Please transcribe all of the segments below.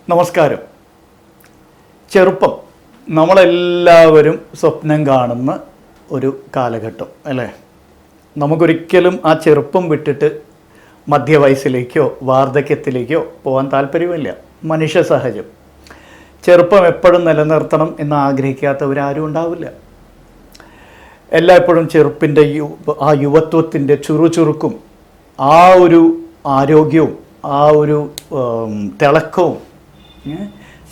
നമസ്കാരം. ചെറുപ്പം നമ്മളെല്ലാവരും സ്വപ്നം കാണുന്ന ഒരു കാലഘട്ടം അല്ലേ? നമുക്കൊരിക്കലും ആ ചെറുപ്പം വിട്ടിട്ട് മധ്യവയസ്സിലേക്കോ വാർദ്ധക്യത്തിലേക്കോ പോകാൻ താല്പര്യമില്ല. മനുഷ്യ സഹജം. ചെറുപ്പം എപ്പോഴും നിലനിർത്തണം എന്ന് ആഗ്രഹിക്കാത്തവരാരും ഉണ്ടാവില്ല. എല്ലായ്പ്പോഴും ചെറുപ്പിൻ്റെ ആ യുവത്വത്തിൻ്റെ ചുറുചുറുക്കും ആ ഒരു ആരോഗ്യവും ആ ഒരു തിളക്കവും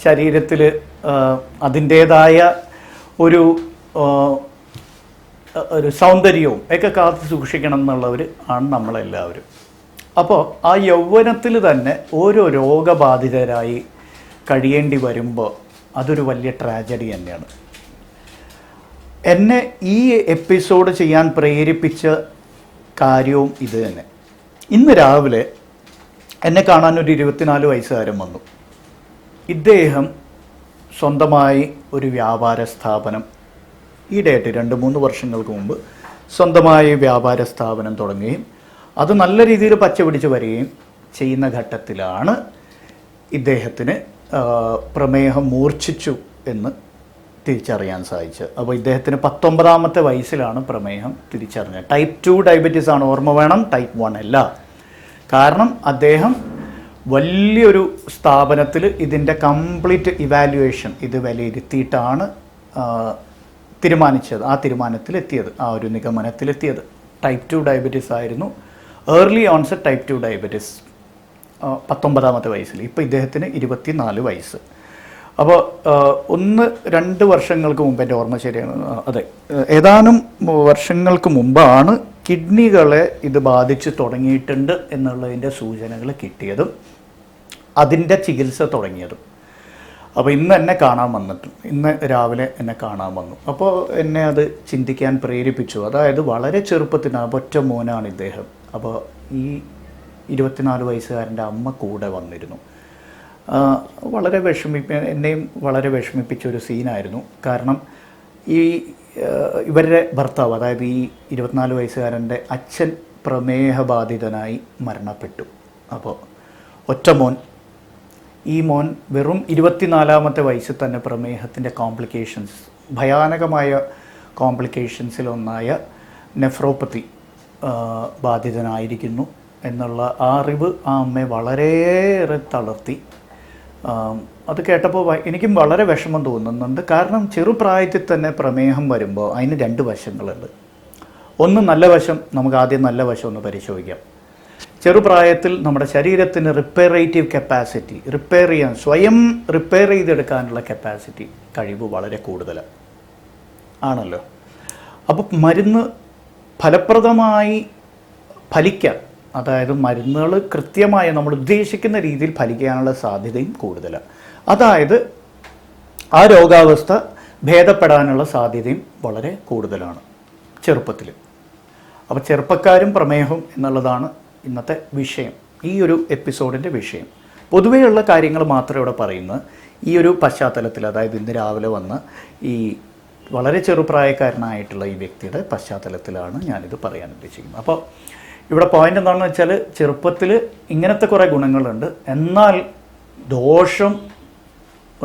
ശരീരത്തിൽ അതിൻ്റേതായ ഒരു സൗന്ദര്യവും ഒക്കെ കാത്തു സൂക്ഷിക്കണം എന്നുള്ളവർ ആണ് നമ്മളെല്ലാവരും. അപ്പോൾ ആ യൗവനത്തിൽ തന്നെ ഓരോ രോഗബാധിതരായി കഴിയേണ്ടി വരുമ്പോൾ അതൊരു വലിയ ട്രാജഡി തന്നെയാണ്. എന്നെ ഈ എപ്പിസോഡ് ചെയ്യാൻ പ്രേരിപ്പിച്ച കാര്യവും ഇത് തന്നെ. ഇന്ന് രാവിലെ എന്നെ കാണാൻ ഒരു 24 വയസ്സുകാരൻ വന്നു. ഇദ്ദേഹം സ്വന്തമായി ഒരു വ്യാപാര സ്ഥാപനം ഈയിടെയായിട്ട് 2-3 വർഷങ്ങൾക്ക് മുമ്പ് സ്വന്തമായി വ്യാപാര സ്ഥാപനം തുടങ്ങുകയും അത് നല്ല രീതിയിൽ പച്ചപിടിച്ച് വരികയും ചെയ്യുന്ന ഘട്ടത്തിലാണ് ഇദ്ദേഹത്തിന് പ്രമേഹം മൂർച്ഛിച്ചു എന്ന് തിരിച്ചറിയാൻ സാധിച്ചത്. അപ്പോൾ ഇദ്ദേഹത്തിന് 19ാമത്തെ വയസ്സിലാണ് പ്രമേഹം തിരിച്ചറിഞ്ഞത്. ടൈപ്പ് 2 ഡയബറ്റീസ് ആണ്, ഓർമ്മ വേണം, ടൈപ്പ് 1 അല്ല. കാരണം അദ്ദേഹം വലിയൊരു സ്ഥാപനത്തിൽ ഇതിൻ്റെ കംപ്ലീറ്റ് ഇവാലുവേഷൻ ഇത് വിലയിരുത്തിയിട്ടാണ് തീരുമാനിച്ചത്, ആ തീരുമാനത്തിലെത്തിയത്, ആ ഒരു നിഗമനത്തിലെത്തിയത്. ടൈപ്പ് 2 ഡയബറ്റീസ് ആയിരുന്നു, ഏർലി ഓൺസെറ്റ് ടൈപ്പ് 2 ഡയബറ്റീസ് 19ാമത്തെ വയസ്സിൽ. ഇപ്പോൾ ഇദ്ദേഹത്തിന് 24 വയസ്സ്. അപ്പോൾ 1-2 വർഷങ്ങൾക്ക് മുമ്പ്, എൻ്റെ ഓർമ്മ ശരിയാണ്, അതെ, ഏതാനും വർഷങ്ങൾക്ക് മുമ്പാണ് കിഡ്നികളെ ഇത് ബാധിച്ച് തുടങ്ങിയിട്ടുണ്ട് എന്നുള്ളതിൻ്റെ സൂചനകൾ കിട്ടിയതും അതിൻ്റെ ചികിത്സ തുടങ്ങിയതും. അപ്പോൾ ഇന്ന് എന്നെ കാണാൻ വന്നിട്ട്, ഇന്ന് രാവിലെ എന്നെ കാണാൻ വന്നു. അപ്പോൾ എന്നെ അത് ചിന്തിക്കാൻ പ്രേരിപ്പിച്ചു. അതായത് വളരെ ചെറുപ്പത്തിനാണ്, ഒറ്റ മോനാണ് ഇദ്ദേഹം. അപ്പോൾ ഈ 24 വയസ്സുകാരൻ്റെ അമ്മ കൂടെ വന്നിരുന്നു. വളരെ എന്നെയും വളരെ വിഷമിപ്പിച്ചൊരു സീനായിരുന്നു. കാരണം ഇവരുടെ ഭർത്താവ്, അതായത് ഈ 24 വയസ്സുകാരൻ്റെ അച്ഛൻ പ്രമേഹബാധിതനായി മരണപ്പെട്ടു. അപ്പോൾ ഒറ്റ മോൻ, ഈ മോൻ വെറും 24ാമത്തെ വയസ്സിൽ തന്നെ പ്രമേഹത്തിൻ്റെ കോംപ്ലിക്കേഷൻസ്, ഭയാനകമായ കോംപ്ലിക്കേഷൻസിലൊന്നായ നെഫ്രോപ്പത്തി ബാധിതനായിരിക്കുന്നു എന്നുള്ള ആ അറിവ് ആ അമ്മയെ വളരെയേറെ തളർത്തി. അത് കേട്ടപ്പോൾ എനിക്കും വളരെ വിഷമം തോന്നുന്നുണ്ട്. കാരണം ചെറുപ്രായത്തിൽ തന്നെ പ്രമേഹം വരുമ്പോൾ അതിന് 2 വശങ്ങളുണ്ട്. ഒന്ന് നല്ല വശം, നമുക്ക് ആദ്യം നല്ല വശം ഒന്ന് പരിശോധിക്കാം. ചെറുപ്രായത്തിൽ നമ്മുടെ ശരീരത്തിന് റിപ്പയറേറ്റീവ് കപ്പാസിറ്റി, സ്വയം റിപ്പയർ ചെയ്തെടുക്കാനുള്ള കപ്പാസിറ്റി, കഴിവ് വളരെ കൂടുതലാണ് ആണല്ലോ. അപ്പോൾ മരുന്ന് ഫലപ്രദമായി ഫലിക്കാൻ, അതായത് മരുന്നുകൾ കൃത്യമായി നമ്മൾ ഉദ്ദേശിക്കുന്ന രീതിയിൽ ഫലിക്കാനുള്ള സാധ്യതയും കൂടുതലാണ്. അതായത് ആ രോഗാവസ്ഥ ഭേദപ്പെടാനുള്ള സാധ്യതയും വളരെ കൂടുതലാണ് ചെറുപ്പത്തിൽ. അപ്പോൾ ചെറുപ്പക്കാരും പ്രമേഹം എന്നുള്ളതാണ് ഇന്നത്തെ വിഷയം, ഈ ഒരു എപ്പിസോഡിൻ്റെ വിഷയം. പൊതുവെയുള്ള കാര്യങ്ങൾ മാത്രമേ ഇവിടെ പറയുന്നത്. ഈ ഒരു പശ്ചാത്തലത്തിൽ, അതായത് ഇന്ന് രാവിലെ വന്ന് ഈ വളരെ ചെറുപ്രായക്കാരനായിട്ടുള്ള ഈ വ്യക്തിയുടെ പശ്ചാത്തലത്തിലാണ് ഞാനിത് പറയാൻ ഉദ്ദേശിക്കുന്നത്. അപ്പോൾ ഇവിടെ പോയിന്റ് എന്താണെന്ന് വെച്ചാൽ, ചെറുപ്പത്തിൽ ഇങ്ങനത്തെ കുറേ ഗുണങ്ങളുണ്ട്, എന്നാൽ ദോഷം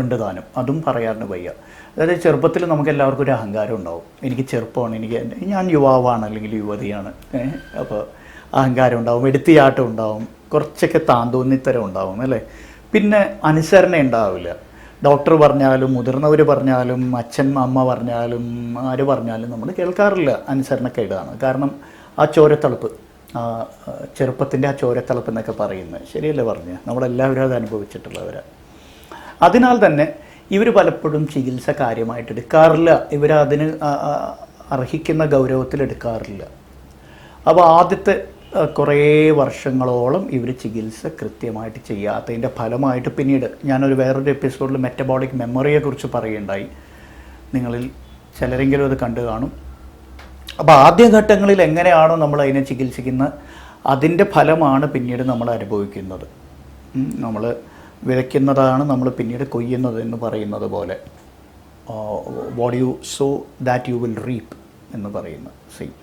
ഉണ്ട് താനും, അതും പറയാറിന് വയ്യ. അതായത് ചെറുപ്പത്തിൽ നമുക്ക് എല്ലാവർക്കും ഒരു അഹങ്കാരം ഉണ്ടാവും. എനിക്ക് ചെറുപ്പമാണ്, ഞാൻ യുവാവാണ് അല്ലെങ്കിൽ യുവതിയാണ്. അപ്പോൾ അഹങ്കാരം ഉണ്ടാവും, എടുത്തിയാട്ടം ഉണ്ടാവും, കുറച്ചൊക്കെ താന്തോന്നിത്തരം ഉണ്ടാവും അല്ലേ. പിന്നെ അനുസരണ ഉണ്ടാവില്ല. ഡോക്ടർ പറഞ്ഞാലും മുതിർന്നവർ പറഞ്ഞാലും അച്ഛൻ അമ്മ പറഞ്ഞാലും ആര് പറഞ്ഞാലും നമ്മൾ കേൾക്കാറില്ല. അനുസരണക്കേടാണ്. കാരണം ആ ചോരത്തളപ്പ്, ചെറുപ്പത്തിൻ്റെ ആ ചോരത്തളപ്പ് എന്നൊക്കെ പറയുന്നത് ശരിയല്ലേ പറഞ്ഞ്, നമ്മളെല്ലാവരും അത് അനുഭവിച്ചിട്ടുള്ളവരാണ്. അതിനാൽ തന്നെ ഇവർ പലപ്പോഴും ചികിത്സ കാര്യമായിട്ട് എടുക്കാറില്ല, ഇവരതിന് അർഹിക്കുന്ന ഗൗരവത്തിൽ എടുക്കാറില്ല. അപ്പോൾ ആദ്യത്തെ കുറേ വർഷങ്ങളോളം ഇവർ ചികിത്സ കൃത്യമായിട്ട് ചെയ്യാത്തതിൻ്റെ ഫലമായിട്ട് പിന്നീട് ഞാനൊരു വേറൊരു എപ്പിസോഡിൽ മെറ്റബോളിക് മെമ്മറിയെക്കുറിച്ച് പറയുകയുണ്ടായി. നിങ്ങളിൽ ചിലരെങ്കിലും അത് കണ്ടു കാണും. അപ്പോൾ ആദ്യഘട്ടങ്ങളിൽ എങ്ങനെയാണോ നമ്മൾ അതിനെ ചികിത്സിക്കുന്നത്, അതിൻ്റെ ഫലമാണ് പിന്നീട് നമ്മൾ അനുഭവിക്കുന്നത്. നമ്മൾ വിതയ്ക്കുന്നതാണ് നമ്മൾ പിന്നീട് കൊയ്യുന്നത് എന്ന് പറയുന്നത് പോലെ, what you so that you will റീപ്പ് എന്ന് പറയുന്നത് സെയിം.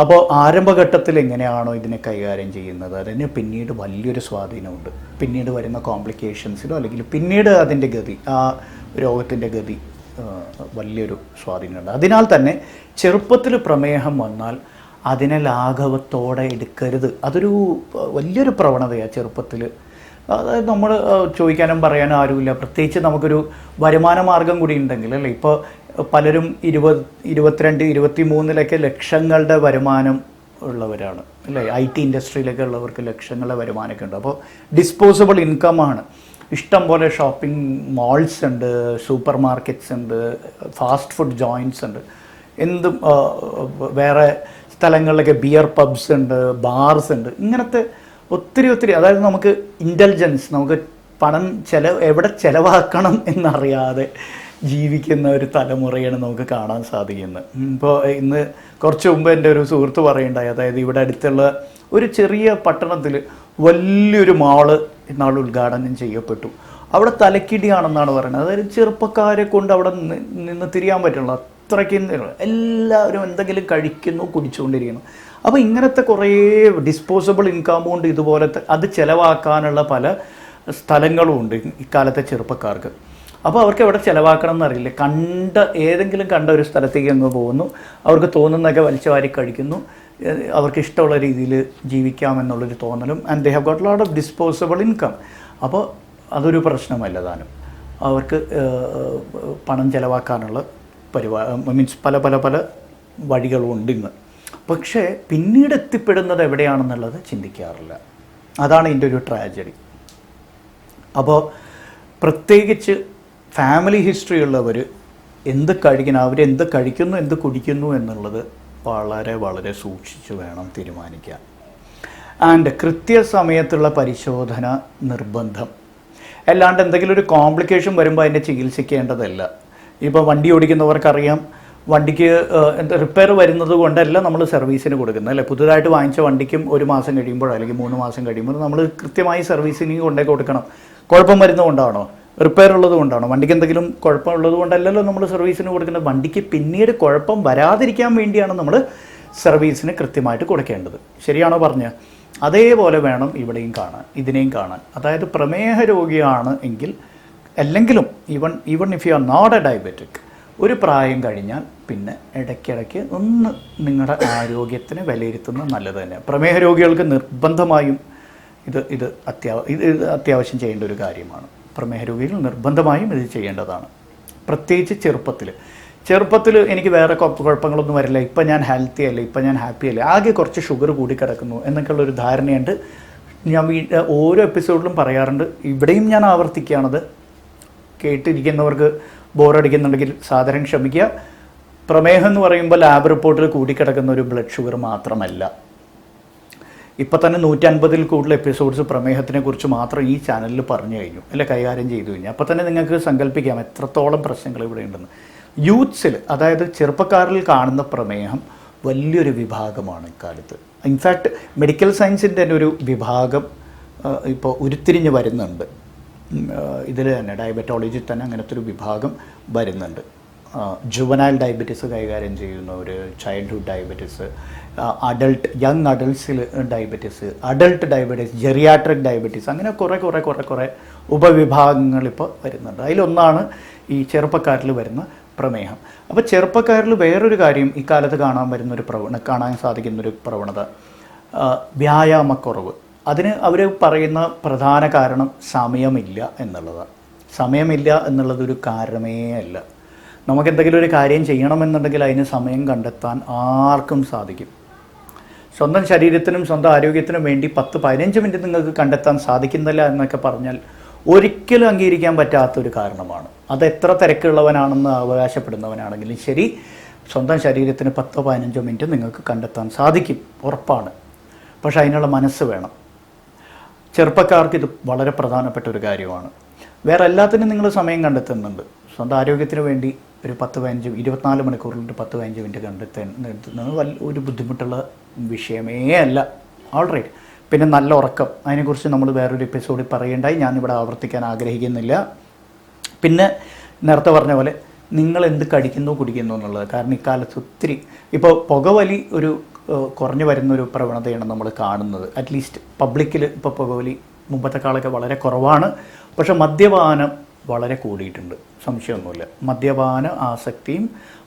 അപ്പോൾ ആരംഭഘട്ടത്തിൽ എങ്ങനെയാണോ ഇതിനെ കൈകാര്യം ചെയ്യുന്നത് അതിന് പിന്നീട് വലിയൊരു സ്വാധീനമുണ്ട്. പിന്നീട് വരുന്ന കോംപ്ലിക്കേഷൻസിലോ അല്ലെങ്കിൽ പിന്നീട് അതിൻ്റെ ഗതി, ആ രോഗത്തിൻ്റെ ഗതി വലിയൊരു സ്വാധീനമുണ്ട്. അതിനാൽ തന്നെ ചെറുപ്പത്തിൽ പ്രമേഹം വന്നാൽ അതിനെ ലാഘവത്തോടെ എടുക്കരുത്. അതൊരു വലിയൊരു പ്രവണതയാണ് ചെറുപ്പത്തിൽ. അതായത് നമ്മൾ ചോദിക്കാനും പറയാനും ആരുമില്ല, പ്രത്യേകിച്ച് നമുക്കൊരു വരുമാന മാർഗം കൂടി ഉണ്ടെങ്കിൽ അല്ലേ. ഇപ്പോൾ പലരും 22, 23 ലക്ഷങ്ങളുടെ വരുമാനം ഉള്ളവരാണ് അല്ലേ. IT ഇൻഡസ്ട്രിയിലൊക്കെ ഉള്ളവർക്ക് ലക്ഷങ്ങളുടെ വരുമാനമൊക്കെ ഉണ്ട്. അപ്പോൾ ഡിസ്പോസിബിൾ ഇൻകമാണ്. ഇഷ്ടം പോലെ ഷോപ്പിംഗ് മാൾസ് ഉണ്ട്, സൂപ്പർ മാർക്കറ്റ്സ് ഉണ്ട്, ഫാസ്റ്റ് ഫുഡ് ജോയിൻറ്റ്സ് ഉണ്ട്, എന്തും വേറെ സ്ഥലങ്ങളിലൊക്കെ ബിയർ പബ്സ് ഉണ്ട്, ബാർസ് ഉണ്ട്. ഇങ്ങനത്തെ ഒത്തിരി അതായത് നമുക്ക് ഇൻ്റലിജൻസ്, നമുക്ക് പണം എവിടെ ചിലവാക്കണം എന്നറിയാതെ ജീവിക്കുന്ന ഒരു തലമുറയാണ് നമുക്ക് കാണാൻ സാധിക്കുന്നത്. ഇപ്പോൾ ഇന്ന് കുറച്ച് മുമ്പ് എൻ്റെ ഒരു സുഹൃത്ത് പറയുണ്ടായി, അതായത് ഇവിടെ അടുത്തുള്ള ഒരു ചെറിയ പട്ടണത്തിൽ വലിയൊരു മാള് ഇന്നാൾ ഉദ്ഘാടനം ചെയ്യപ്പെട്ടു. അവിടെ തലക്കിടിയാണെന്നാണ് പറയുന്നത്. അതായത് ചെറുപ്പക്കാരെ കൊണ്ട് അവിടെ നിന്ന് തിരിയാൻ പറ്റുള്ളൂ, അത്രയ്ക്ക് എല്ലാവരും എന്തെങ്കിലും കഴിക്കുന്നു, കുടിച്ചുകൊണ്ടിരിക്കുന്നു. അപ്പോൾ ഇങ്ങനത്തെ കുറേ ഡിസ്പോസിബിൾ ഇൻകം കൊണ്ട് ഇതുപോലത്തെ അത് ചിലവാക്കാനുള്ള പല സ്ഥലങ്ങളും ഉണ്ട് ഇക്കാലത്തെ ചെറുപ്പക്കാർക്ക്. അപ്പോൾ അവർക്ക് എവിടെ ചിലവാക്കണം എന്നറിയില്ല. ഏതെങ്കിലും കണ്ട ഒരു സ്ഥലത്തേക്ക് അങ്ങ് പോകുന്നു, അവർക്ക് തോന്നുന്നതൊക്കെ വലിച്ചു വാരി കഴിക്കുന്നു, അവർക്ക് ഇഷ്ടമുള്ള രീതിയിൽ ജീവിക്കാമെന്നുള്ളൊരു തോന്നലും. And they have got lot of disposable income. അപ്പോൾ അതൊരു പ്രശ്നമല്ല താനും. അവർക്ക് പണം ചിലവാക്കാനുള്ള മീൻസ് പല വഴികളും ഉണ്ട് ഇന്ന്. പക്ഷേ പിന്നീട് എത്തിപ്പെടുന്നത് എവിടെയാണെന്നുള്ളത് ചിന്തിക്കാറില്ല. അതാണ് ഇതിൻ്റെ ഒരു ട്രാജഡി. അപ്പോൾ പ്രത്യേകിച്ച് ഫാമിലി ഹിസ്റ്ററി ഉള്ളവർ എന്ത് കഴിക്കണം, അവരെന്ത് കഴിക്കുന്നു, എന്ത് കുടിക്കുന്നു എന്നുള്ളത് വളരെ സൂക്ഷിച്ച് വേണം തീരുമാനിക്കാൻ. ആൻഡ് കൃത്യസമയത്തുള്ള പരിശോധന നിർബന്ധം. അല്ലാണ്ട് എന്തെങ്കിലും ഒരു കോംപ്ലിക്കേഷൻ വരുമ്പോൾ അതിൻ്റെ ചികിത്സിക്കേണ്ടതല്ല. ഇപ്പോൾ വണ്ടി ഓടിക്കുന്നവർക്കറിയാം, വണ്ടിക്ക് റിപ്പയർ വരുന്നത് കൊണ്ടല്ല നമ്മൾ സർവീസിന് കൊടുക്കുന്നത് അല്ലേ. പുതുതായിട്ട് വാങ്ങിച്ച വണ്ടിക്കും 1 മാസം കഴിയുമ്പോഴോ അല്ലെങ്കിൽ 3 മാസം കഴിയുമ്പോൾ നമ്മൾ കൃത്യമായി സർവീസിന് കൊണ്ടേ കൊടുക്കണം. കുഴപ്പം വരുന്നതുകൊണ്ടാണോ, റിപ്പയർ ഉള്ളത് കൊണ്ടാണോ, വണ്ടിക്ക് എന്തെങ്കിലും കുഴപ്പമുള്ളത് കൊണ്ടല്ലല്ലോ നമ്മൾ സർവീസിന് കൊടുക്കുന്നത്. വണ്ടിക്ക് പിന്നീട് കുഴപ്പം വരാതിരിക്കാൻ വേണ്ടിയാണ് നമ്മൾ സർവീസിന് കൃത്യമായിട്ട് കൊടുക്കേണ്ടത്. ശരിയാണോ പറഞ്ഞത്? അതേപോലെ വേണം ഇവിടെയും കാണാൻ, ഇതിനെയും കാണാൻ. അതായത് പ്രമേഹ രോഗിയാണ് എങ്കിൽ, അല്ലെങ്കിലും even if you are not a diabetic, ഒരു പ്രായം കഴിഞ്ഞാൽ പിന്നെ ഇടയ്ക്കിടയ്ക്ക് ഒന്ന് നിങ്ങളുടെ ആരോഗ്യത്തിനെ വിലയിരുത്തുന്നത് നല്ലത് തന്നെയാണ്. പ്രമേഹ രോഗികൾക്ക് നിർബന്ധമായും ഇത് അത്യാവശ്യം ചെയ്യേണ്ട ഒരു കാര്യമാണ്. പ്രമേഹ രോഗികൾ നിർബന്ധമായും ഇത് ചെയ്യേണ്ടതാണ്. പ്രത്യേകിച്ച് ചെറുപ്പത്തിൽ എനിക്ക് വേറെ കുഴപ്പങ്ങളൊന്നും വരില്ല, ഇപ്പം ഞാൻ ഹെൽത്തി അല്ലേ, ഇപ്പം ഞാൻ ഹാപ്പി അല്ലേ, ആകെ കുറച്ച് ഷുഗർ കൂടിക്കിടക്കുന്നു എന്നൊക്കെയുള്ളൊരു ധാരണയുണ്ട്. ഞാൻ ഓരോ എപ്പിസോഡിലും പറയാറുണ്ട്, ഇവിടെയും ഞാൻ ആവർത്തിക്കുകയാണത്. കേട്ടിരിക്കുന്നവർക്ക് ബോറടിക്കുന്നുണ്ടെങ്കിൽ സാധാരണ ക്ഷമിക്കുക. പ്രമേഹം എന്ന് പറയുമ്പോൾ ലാബ് റിപ്പോർട്ടിൽ കൂടിക്കിടക്കുന്ന ഒരു ബ്ലഡ് ഷുഗർ മാത്രമല്ല. ഇപ്പം തന്നെ 150-ൽ കൂടുതൽ എപ്പിസോഡ്സ് പ്രമേഹത്തിനെ കുറിച്ച് മാത്രം ഈ ചാനലിൽ പറഞ്ഞു കഴിഞ്ഞു അല്ലെ, കൈകാര്യം ചെയ്തു കഴിഞ്ഞു. അപ്പോൾ തന്നെ നിങ്ങൾക്ക് സങ്കല്പിക്കാം എത്രത്തോളം പ്രശ്നങ്ങൾ ഇവിടെ ഉണ്ടെന്ന്. യൂത്ത്സിൽ, അതായത് ചെറുപ്പക്കാരിൽ കാണുന്ന പ്രമേഹം വലിയൊരു വിഭാഗമാണ് ഇക്കാലത്ത്. ഇൻഫാക്റ്റ് മെഡിക്കൽ സയൻസിൻ്റെ തന്നെ ഒരു വിഭാഗം ഇപ്പോൾ ഉരുത്തിരിഞ്ഞ് വരുന്നുണ്ട്. ഇതിൽ തന്നെ ഡയബറ്റോളജി തന്നെ അങ്ങനത്തെ ഒരു വിഭാഗം വരുന്നുണ്ട്. ജുവനൈൽ ഡയബറ്റീസ് കൈകാര്യം ചെയ്യുന്നവർ, ചൈൽഡ്ഹുഡ് ഡയബറ്റീസ്, യങ് അഡൾട്ട്സിൽ diabetes, adult diabetes, geriatric diabetes, അങ്ങനെ കുറേ ഉപവിഭാഗങ്ങൾ ഇപ്പോൾ വരുന്നുണ്ട്. അതിലൊന്നാണ് ഈ ചെറുപ്പക്കാരിൽ വരുന്ന പ്രമേഹം. അപ്പോൾ ചെറുപ്പക്കാരിൽ വേറൊരു കാര്യം ഇക്കാലത്ത് കാണാൻ സാധിക്കുന്നൊരു പ്രവണത വ്യായാമക്കുറവ്. അതിന് അവർ പറയുന്ന പ്രധാന കാരണം സമയമില്ല എന്നുള്ളതാണ്. സമയമില്ല എന്നുള്ളതൊരു കാരണമേ അല്ല. നമുക്കെന്തെങ്കിലും ഒരു കാര്യം ചെയ്യണമെന്നുണ്ടെങ്കിൽ അതിന് സമയം കണ്ടെത്താൻ ആർക്കും സാധിക്കും. സ്വന്തം ശരീരത്തിനും സ്വന്തം ആരോഗ്യത്തിനും വേണ്ടി 10-15 മിനിറ്റ് നിങ്ങൾക്ക് കണ്ടെത്താൻ സാധിക്കുന്നില്ല എന്നൊക്കെ പറഞ്ഞാൽ ഒരിക്കലും അംഗീകരിക്കാൻ പറ്റാത്തൊരു കാരണമാണ്. അത് എത്ര തിരക്കുള്ളവനാണെന്ന് അവകാശപ്പെടുന്നവനാണെങ്കിലും ശരി, സ്വന്തം ശരീരത്തിന് 10-15 മിനിറ്റ് നിങ്ങൾക്ക് കണ്ടെത്താൻ സാധിക്കും, ഉറപ്പാണ്. പക്ഷെ അതിനുള്ള മനസ്സ് വേണം. ചെറുപ്പക്കാർക്ക് ഇത് വളരെ പ്രധാനപ്പെട്ട ഒരു കാര്യമാണ്. വേറെ എല്ലാത്തിനും നിങ്ങൾ സമയം കണ്ടെത്തുന്നുണ്ട്. സ്വന്തം ആരോഗ്യത്തിന് വേണ്ടി ഒരു 10-15-24 മണിക്കൂറിൽ 10-15 മിനിറ്റ് കണ്ടെത്തുന്നത് ഒരു ബുദ്ധിമുട്ടുള്ള വിഷയമേ അല്ല. ഓൾറൈറ്റ്. പിന്നെ നല്ല ഉറക്കം, അതിനെക്കുറിച്ച് നമ്മൾ വേറൊരു എപ്പിസോഡിൽ പറയേണ്ടായി, ഞാനിവിടെ ആവർത്തിക്കാൻ ആഗ്രഹിക്കുന്നില്ല. പിന്നെ നേരത്തെ പറഞ്ഞ പോലെ നിങ്ങൾ എന്ത് കഴിക്കുന്നു കുടിക്കുന്നു എന്നുള്ളത്. കാരണം ഇക്കാലത്ത് ഒത്തിരി ഇപ്പോൾ പുകവലി ഒരു കുറഞ്ഞു വരുന്നൊരു പ്രവണതയാണ് നമ്മൾ കാണുന്നത്. അറ്റ്ലീസ്റ്റ് പബ്ലിക്കിൽ ഇപ്പോൾ പുകവലി മുമ്പത്തെ കാലമൊക്കെ വളരെ കുറവാണ്. പക്ഷേ മദ്യപാനം വളരെ കൂടിയിട്ടുണ്ട്, സംശയമൊന്നുമില്ല. മദ്യപാന ആസക്തിയും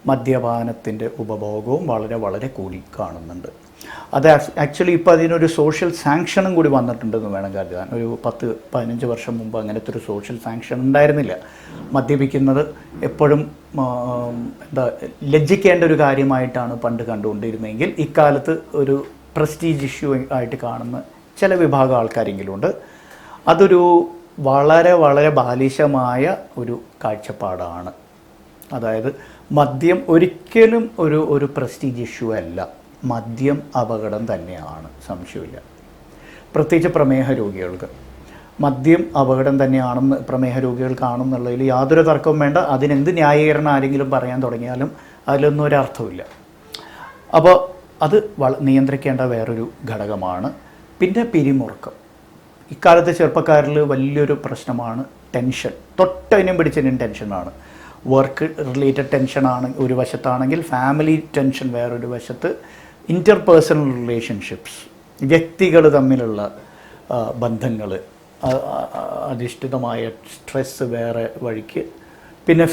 മദ്യപാനത്തിൻ്റെ ഉപഭോഗവും വളരെ വളരെ കൂടി കാണുന്നുണ്ട്. അത് ആക്ച്വലി ഇപ്പോൾ അതിനൊരു സോഷ്യൽ സാങ്ഷനും കൂടി വന്നിട്ടുണ്ടെന്ന് വേണം കരുതാൻ. ഒരു 10-15 വർഷം മുമ്പ് അങ്ങനത്തെ ഒരു സോഷ്യൽ സാങ്ഷൻ ഉണ്ടായിരുന്നില്ല. മദ്യപിക്കുന്നത് എപ്പോഴും ലജ്ജിക്കേണ്ട ഒരു കാര്യമായിട്ടാണ് പണ്ട് കണ്ടുകൊണ്ടിരുന്നതെങ്കിൽ ഇക്കാലത്ത് ഒരു പ്രസ്റ്റീജ് ഇഷ്യൂ ആയിട്ട് കാണുന്ന ചില വിഭാഗം ആൾക്കാരെങ്കിലും ഉണ്ട്. അതൊരു വളരെ വളരെ ബാലിശമായ ഒരു കാഴ്ചപ്പാടാണ്. അതായത് മദ്യം ഒരിക്കലും ഒരു പ്രസ്റ്റീജ് ഇഷ്യൂ അല്ല. മദ്യം അപകടം തന്നെയാണ്, സംശയമില്ല. പ്രത്യേകിച്ച് പ്രമേഹ രോഗികൾക്ക് മദ്യം അപകടം തന്നെയാണെന്ന് പ്രമേഹ രോഗികൾ കാണുന്നുള്ളതിൽ യാതൊരു തർക്കവും വേണ്ട. അതിനെന്ത് ന്യായീകരണം ആരെങ്കിലും പറയാൻ തുടങ്ങിയാലും അതിലൊന്നും ഒരർത്ഥമില്ല. അപ്പോൾ അത് നിയന്ത്രിക്കേണ്ട വേറൊരു ഘടകമാണ്. പിന്നെ പിരിമുറുക്കം. ഇക്കാലത്തെ ചെറുപ്പക്കാരിൽ വലിയൊരു പ്രശ്നമാണ് ടെൻഷൻ. തൊട്ടതിനും പിടിച്ചതിനും ടെൻഷനാണ്. വർക്ക് റിലേറ്റഡ് ടെൻഷനാണ് ഒരു വശത്താണെങ്കിൽ, ഫാമിലി ടെൻഷൻ വേറൊരു വശത്ത്, ഇൻ്റർപേഴ്സണൽ റിലേഷൻഷിപ്സ്, വ്യക്തികൾ തമ്മിലുള്ള ബന്ധങ്ങൾ അധിഷ്ഠിതമായ സ്ട്രെസ്സ് വേറെ വഴിക്ക്, പിന്നെ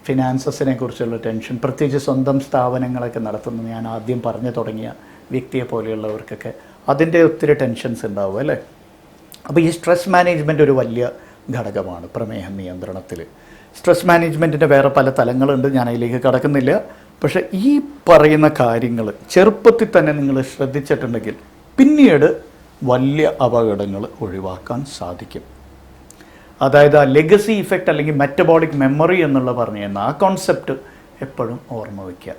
ഫിനാൻസസിനെ കുറിച്ചുള്ള ടെൻഷൻ, പ്രത്യേകിച്ച് സ്വന്തം സ്ഥാപനങ്ങളൊക്കെ നടത്തുന്ന ഞാൻ ആദ്യം പറഞ്ഞു തുടങ്ങിയ വ്യക്തിയെ പോലെയുള്ളവർക്കൊക്കെ അതിൻ്റെ ഒത്തിരി ടെൻഷൻസ് ഉണ്ടാവും അല്ലേ. അപ്പോൾ ഈ സ്ട്രെസ് മാനേജ്മെൻറ്റ് ഒരു വലിയ ഘടകമാണ് പ്രമേഹ നിയന്ത്രണത്തിൽ. സ്ട്രെസ് മാനേജ്മെൻറ്റിൻ്റെ വേറെ പല തലങ്ങളുണ്ട്, ഞാൻ അതിലേക്ക് കടക്കുന്നില്ല. പക്ഷേ ഈ പറയുന്ന കാര്യങ്ങൾ ചെറുപ്പത്തിൽ തന്നെ നിങ്ങൾ ശ്രദ്ധിച്ചിട്ടുണ്ടെങ്കിൽ പിന്നീട് വലിയ അപകടങ്ങൾ ഒഴിവാക്കാൻ സാധിക്കും. അതായത് ആ ലെഗസി ഇഫക്റ്റ് അല്ലെങ്കിൽ മെറ്റബോളിക് മെമ്മറി എന്നുള്ള പറഞ്ഞു തന്ന ആ കോൺസെപ്റ്റ് എപ്പോഴും ഓർമ്മ വയ്ക്കുക.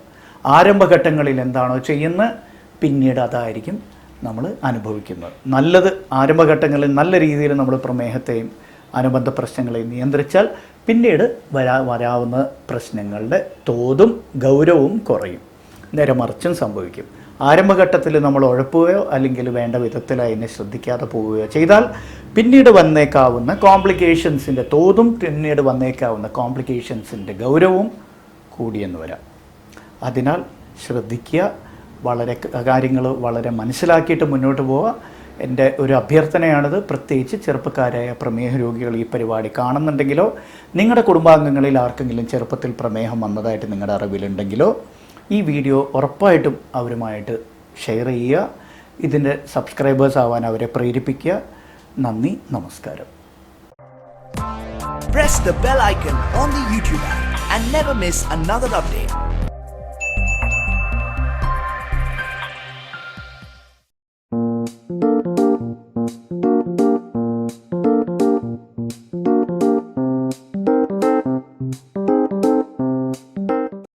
ആരംഭഘട്ടങ്ങളിൽ എന്താണോ ചെയ്യുന്നത് പിന്നീട് അതായിരിക്കും നമ്മൾ അനുഭവിക്കുന്നത്. നല്ലത് ആരംഭഘട്ടങ്ങളിൽ നല്ല രീതിയിൽ നമ്മൾ പ്രമേഹത്തെയും അനുബന്ധ പ്രശ്നങ്ങളെയും നിയന്ത്രിച്ചാൽ പിന്നീട് വരാവുന്ന പ്രശ്നങ്ങളുടെ തോതും ഗൗരവവും കുറയും. നേരെ മറിച്ചും സംഭവിക്കും. ആരംഭഘട്ടത്തിൽ നമ്മൾ ഉഴപ്പുകയോ അല്ലെങ്കിൽ വേണ്ട വിധത്തിൽ അതിനെ ശ്രദ്ധിക്കാതെ പോവുകയോ ചെയ്താൽ പിന്നീട് വന്നേക്കാവുന്ന കോംപ്ലിക്കേഷൻസിൻ്റെ തോതും പിന്നീട് വന്നേക്കാവുന്ന കോംപ്ലിക്കേഷൻസിൻ്റെ ഗൗരവവും കൂടിയെന്ന് വരാം. അതിനാൽ ശ്രദ്ധിക്കുക, കാര്യങ്ങൾ വളരെ മനസ്സിലാക്കിയിട്ട് മുന്നോട്ട് പോവുക. എൻ്റെ ഒരു അഭ്യർത്ഥനയാണിത്. പ്രത്യേകിച്ച് ചെറുപ്പക്കാരായ പ്രമേഹ രോഗികൾ ഈ പരിപാടി കാണുന്നുണ്ടെങ്കിലോ നിങ്ങളുടെ കുടുംബാംഗങ്ങളിൽ ആർക്കെങ്കിലും ചെറുപ്പത്തിൽ പ്രമേഹം വന്നതായിട്ട് നിങ്ങളുടെ അറിവിലുണ്ടെങ്കിലോ ഈ വീഡിയോ ഉറപ്പായിട്ടും അവരുമായിട്ട് ഷെയർ ചെയ്യുക. ഇതിൻ്റെ സബ്സ്ക്രൈബേഴ്സ് ആവാൻ അവരെ പ്രേരിപ്പിക്കുക. നന്ദി, നമസ്കാരം. Press the bell icon on the YouTube app and never miss another update.